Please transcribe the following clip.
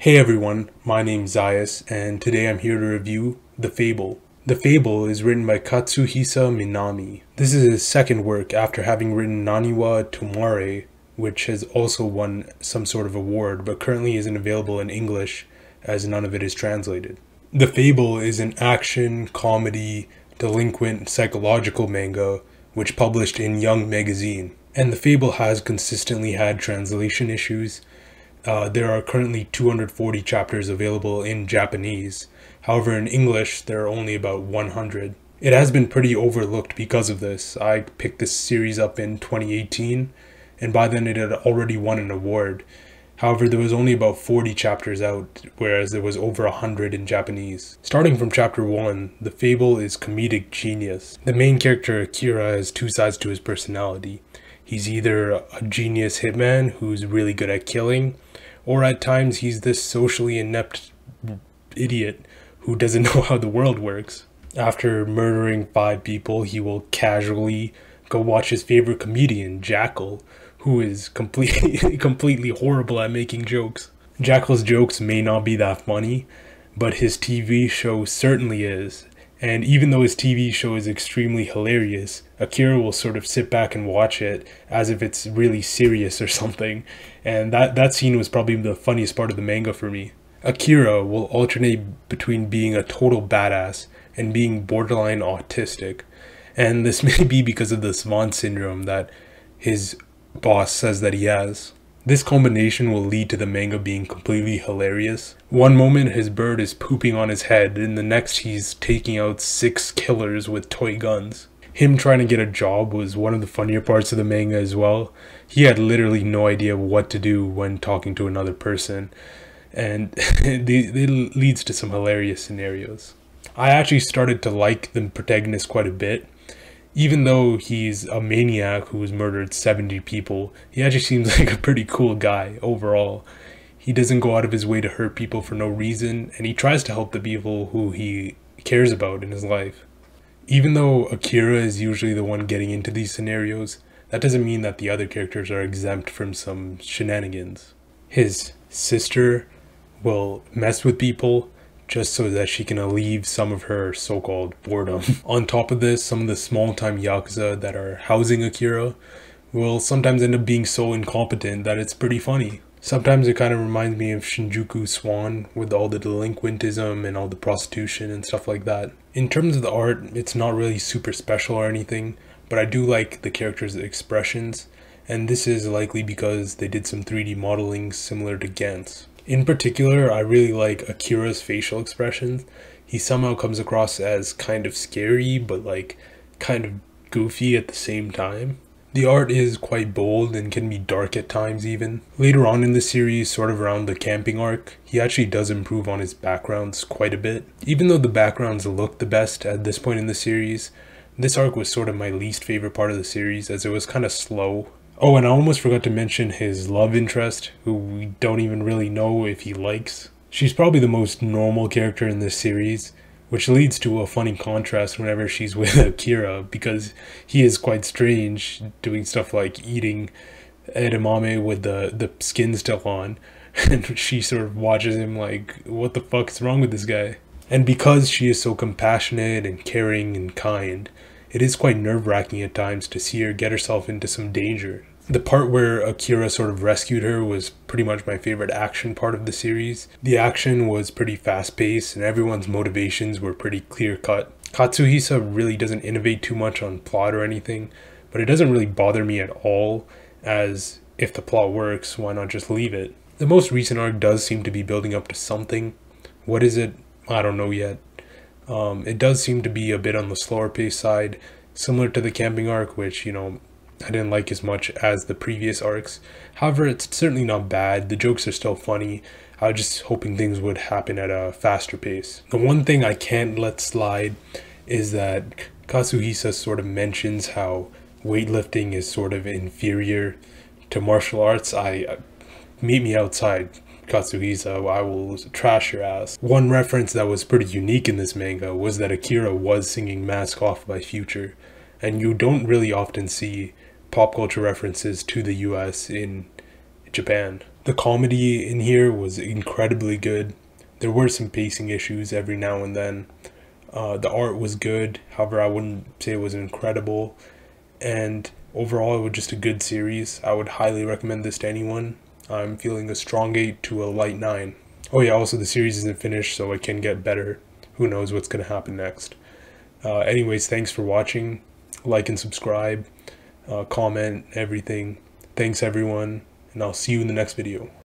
Hey everyone, my name's Zayas, and today I'm here to review The Fable. The Fable is written by Katsuhisa Minami. This is his second work after having written Naniwa Tomare, which has also won some sort of award, but currently isn't available in English as none of it is translated. The Fable is an action, comedy, delinquent, psychological manga which published in Young magazine. And The Fable has consistently had translation issues. There are currently 240 chapters available in Japanese. However, in English, there are only about 100. It has been pretty overlooked because of this. I picked this series up in 2018, and by then it had already won an award. However, there was only about 40 chapters out, whereas there was over 100 in Japanese. Starting from chapter 1, The Fable is comedic genius. The main character, Akira, has two sides to his personality. He's either a genius hitman who's really good at killing, or at times he's this socially inept idiot who doesn't know how the world works. After murdering 5 people, he will casually go watch his favorite comedian, Jackal, who is completely horrible at making jokes. Jackal's jokes may not be that funny, but his TV show certainly is. And even though his TV show is extremely hilarious, Akira will sort of sit back and watch it as if it's really serious or something. And that scene was probably the funniest part of the manga for me. Akira will alternate between being a total badass and being borderline autistic. And this may be because of the Swan syndrome that his boss says that he has. This combination will lead to the manga being completely hilarious. One moment his bird is pooping on his head, and the next he's taking out 6 killers with toy guns. Him trying to get a job was one of the funnier parts of the manga as well. He had literally no idea what to do when talking to another person, and it leads to some hilarious scenarios. I actually started to like the protagonist quite a bit. Even though he's a maniac who has murdered 70 people, he actually seems like a pretty cool guy overall. He doesn't go out of his way to hurt people for no reason, and he tries to help the people who he cares about in his life. Even though Akira is usually the one getting into these scenarios, that doesn't mean that the other characters are exempt from some shenanigans. His sister will mess with people just so that she can alleviate some of her so-called boredom. On top of this, some of the small-time yakuza that are housing Akira will sometimes end up being so incompetent that it's pretty funny. Sometimes it kind of reminds me of Shinjuku Swan with all the delinquentism and all the prostitution and stuff like that. In terms of the art, it's not really super special or anything, but I do like the characters' expressions, and this is likely because they did some 3D modeling similar to Gantz. In particular, I really like Akira's facial expressions. He somehow comes across as kind of scary, but like kind of goofy at the same time. The art is quite bold and can be dark at times even. Later on in the series, sort of around the camping arc, he actually does improve on his backgrounds quite a bit. Even though the backgrounds look the best at this point in the series, this arc was sort of my least favorite part of the series as it was kind of slow. Oh, and I almost forgot to mention his love interest, who we don't even really know if he likes. She's probably the most normal character in this series, which leads to a funny contrast whenever she's with Akira, because he is quite strange, doing stuff like eating edamame with the skin still on, and she sort of watches him like, what the fuck is wrong with this guy? And because she is so compassionate and caring and kind, it is quite nerve-wracking at times to see her get herself into some danger. The part where Akira sort of rescued her was pretty much my favorite action part of the series. The action was pretty fast-paced and everyone's motivations were pretty clear-cut. Katsuhisa really doesn't innovate too much on plot or anything, but it doesn't really bother me at all, as if the plot works, why not just leave it? The most recent arc does seem to be building up to something. What is it? I don't know yet. It does seem to be a bit on the slower pace side, similar to the camping arc, which, I didn't like as much as the previous arcs. However, it's certainly not bad. The jokes are still funny. I was just hoping things would happen at a faster pace. The one thing I can't let slide is that Katsuhisa sort of mentions how weightlifting is sort of inferior to martial arts. Meet me outside, Katsuhisa, I will trash your ass. One reference that was pretty unique in this manga was that Akira was singing Mask Off by Future, and you don't really often see pop culture references to the US in Japan. The comedy in here was incredibly good. There were some pacing issues every now and then. The art was good, however I wouldn't say it was incredible, and overall it was just a good series. I would highly recommend this to anyone. I'm feeling a strong 8 to a light 9. Oh yeah, also the series isn't finished, so it can get better. Who knows what's going to happen next. Anyways, thanks for watching. Like and subscribe, comment, everything. Thanks everyone, and I'll see you in the next video.